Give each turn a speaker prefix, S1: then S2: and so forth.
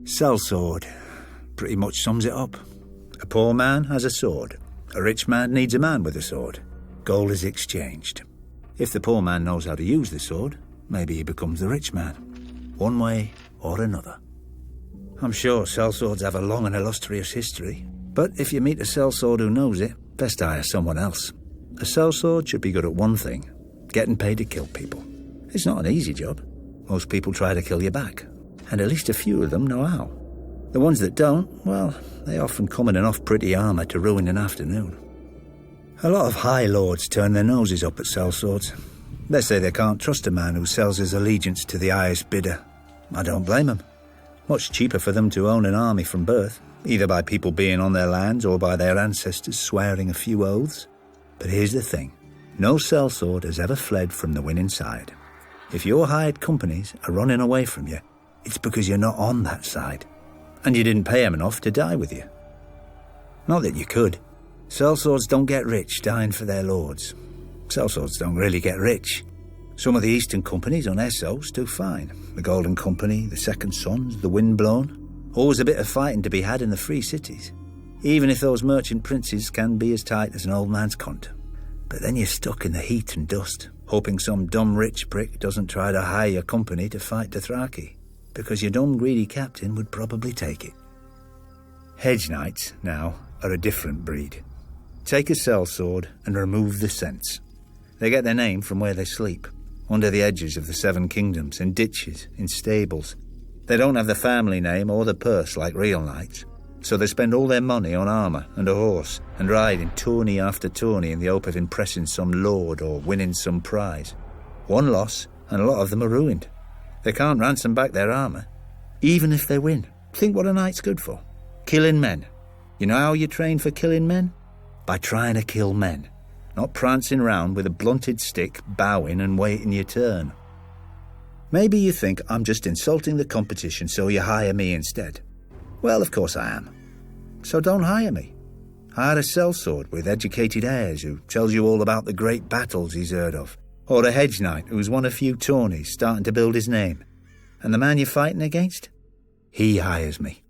S1: Sellsword pretty much sums it up. A poor man has a sword. A rich man needs a man with a sword. Gold is exchanged. If the poor man knows how to use the sword, maybe he becomes the rich man. One way or another. I'm sure sellswords have a long and illustrious history, but if you meet a sellsword who knows it, best hire someone else. A sellsword should be good at one thing, getting paid to kill people. It's not an easy job. Most people try to kill you back, and at least a few of them know how. The ones that don't, well, they often come in enough pretty armour to ruin an afternoon. A lot of high lords turn their noses up at sellswords. They say they can't trust a man who sells his allegiance to the highest bidder. I don't blame them. Much cheaper for them to own an army from birth, either by people being on their lands or by their ancestors swearing a few oaths. But here's the thing. No sellsword has ever fled from the winning side. If your hired companies are running away from you, it's because you're not on that side, and you didn't pay them enough to die with you. Not that you could. Sellswords don't get rich dying for their lords. Sellswords don't really get rich. Some of the Eastern companies on Essos do fine. The Golden Company, the Second Sons, the Windblown. Always a bit of fighting to be had in the free cities, even if those merchant princes can be as tight as an old man's cunt. But then you're stuck in the heat and dust, hoping some dumb rich prick doesn't try to hire your company to fight Dothraki, because your dumb greedy captain would probably take it. Hedge knights, now, are a different breed. Take a sellsword and remove the sense. They get their name from where they sleep, under the edges of the Seven Kingdoms, in ditches, in stables. They don't have the family name or the purse like real knights, so they spend all their money on armour and a horse, and ride in tourney after tourney in the hope of impressing some lord or winning some prize. One loss, and a lot of them are ruined. They can't ransom back their armour, even if they win. Think what a knight's good for. Killing men. You know how you train for killing men? By trying to kill men. Not prancing round with a blunted stick, bowing and waiting your turn. Maybe you think I'm just insulting the competition so you hire me instead. Well, of course I am. So don't hire me. Hire a sellsword with educated heirs who tells you all about the great battles he's heard of. Or a hedge knight who's won a few tourneys starting to build his name. And the man you're fighting against? He hires me.